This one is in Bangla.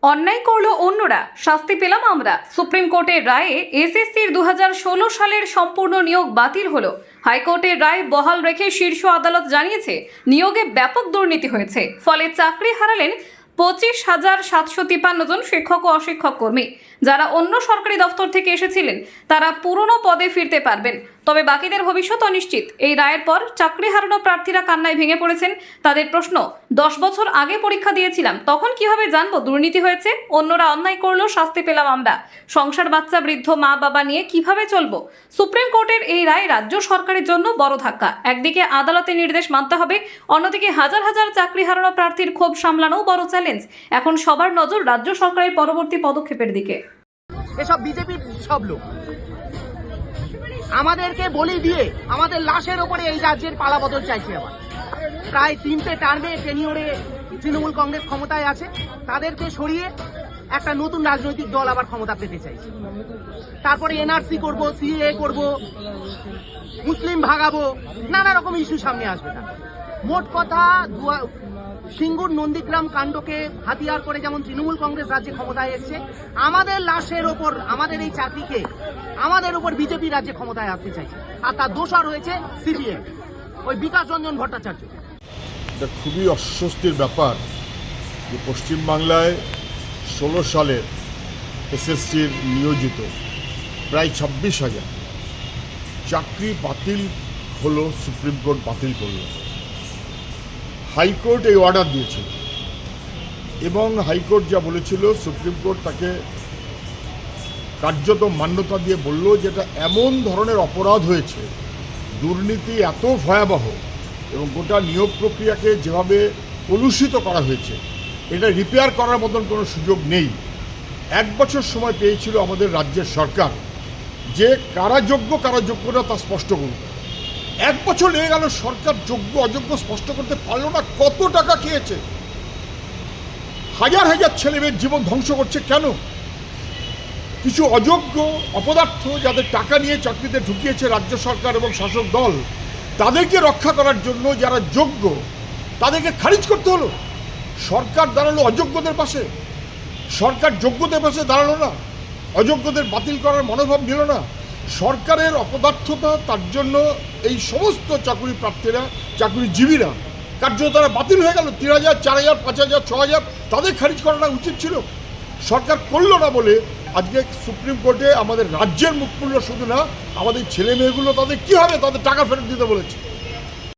অন্যায় করলো অন্যরা, শাস্তি পেলাম আমরা। সুপ্রিম কোর্টের রায়ে এসএসসির 2016 সালের সম্পূর্ণ নিয়োগ বাতিল হলো। হাইকোর্টের রায় বহাল রেখে শীর্ষ আদালত জানিয়েছে নিয়োগে ব্যাপক দুর্নীতি হয়েছে, ফলে চাকরি হারালেন 25,753 জন শিক্ষক ও অশিক্ষক কর্মী। যারা অন্য সরকারি দফতর থেকে এসেছিলেন তারা পুরনো পদে ফিরতে পারবেন, তবে বাকিদের ভবিষ্যৎ অনিশ্চিত। এই রায়ের পর চাকরি হারানো প্রার্থীরা কান্নায় ভেঙে পড়েছেন। তাদের প্রশ্ন, 10 বছর আগে পরীক্ষা দিয়েছিলাম, তখন কিভাবে জানবো দুর্নীতি হয়েছে? অন্যরা অন্যায় করলো, শাস্তি পেলাম আমরা। সংসার, বাচ্চা, বৃদ্ধ মা বাবা নিয়ে কিভাবে চলবো? সুপ্রিম কোর্টের এই রায় রাজ্য সরকারের জন্য বড় ধাক্কা। একদিকে আদালতের নির্দেশ মানতে হবে, অন্যদিকে হাজার হাজার চাকরি হারানো প্রার্থীর ক্ষোভ সামলানোও বড় চ্যালেঞ্জ। এখন সবার নজর রাজ্য সরকারের পরবর্তী পদক্ষেপের দিকে। এসব বিজেপির সব লোক আমাদেরকে বলি দিয়ে আমাদের লাশের ওপরে এই রাজ্যের পালাবদল চাইছে। আবার প্রায় 3টে টার্মে টেনিওরে তৃণমূল কংগ্রেস ক্ষমতায় আছে, তাদেরকে সরিয়ে একটা নতুন রাজনৈতিক দল আবার ক্ষমতা পেতে চাইছে। তারপরে এনআরসি করব, সিএএ করব, মুসলিম ভাগাবো, নানা রকম ইস্যু সামনে আসবে। মোট কথা সিঙ্গুর নন্দীগ্রাম কাণ্ডকে হাতিয়ার করে যেমন তৃণমূল কংগ্রেস রাজ্যে ক্ষমতায় এসেছে, আমাদের লাশের ওপর, আমাদের এই চাকরিকে আমাদের উপর বিজেপি রাজ্যে ক্ষমতায় আসতে চাইছে। আর তার দোষর হয়েছে সিপিএম, ওই বিকাশ রঞ্জন ভট্টাচার্য। এটা খুবই অস্বস্তির ব্যাপার যে পশ্চিমবাংলায় 16 সালের এসএসসির নিয়োজিত প্রায় 26,000 চাকরি বাতিল হলো, সুপ্রিম কোর্ট বাতিল করল। হাইকোর্ট এই অর্ডার দিয়েছিল এবং হাইকোর্ট যা বলেছিল, সুপ্রিম কোর্ট তাকে কার্যত মান্যতা দিয়ে বলল যে এটা এমন ধরনের অপরাধ হয়েছে, দুর্নীতি এত ভয়াবহ এবং গোটা নিয়োগ প্রক্রিয়াকে যেভাবে কলুষিত করা হয়েছে, এটা রিপেয়ার করার মতন কোনো সুযোগ নেই। 1 বছর সময় পেয়েছিল আমাদের রাজ্যের সরকার যে কারা যোগ্য কারা যোগ্য না তা স্পষ্ট করবে। 1 বছর লেগে গেল, সরকার যোগ্য অযোগ্য স্পষ্ট করতে পারল না। কত টাকা খেয়েছে, হাজার হাজার ছেলে মেয়ের জীবন ধ্বংস করছে। কেন? কিছু অযোগ্য অপদার্থ যাদের টাকা নিয়ে চাকরিতে ঢুকিয়েছে রাজ্য সরকার এবং শাসক দল, তাদেরকে রক্ষা করার জন্য যারা যোগ্য তাদেরকে খারিজ করতে হলো। সরকার দাঁড়ালো অযোগ্যদের পাশে, সরকার যোগ্যদের পাশে দাঁড়ালো না, অযোগ্যদের বাতিল করার মনোভাব নিল না। সরকারের অপদার্থতা, তার জন্য এই সমস্ত চাকরি প্রার্থীরা, চাকরিজীবীরা কার্যত তারা বাতিল হয়ে গেল। 3,000, 4,000, 5,000, 6,000 তাদের খারিজ করাটা উচিত ছিল, সরকার করলো না বলে আজকে সুপ্রিম কোর্টে আমাদের রাজ্যের মুখ খুলল। শুধু না, আমাদের ছেলে মেয়েগুলো তাদের কী হবে, তাদের টাকা ফেরত দিতে বলেছে।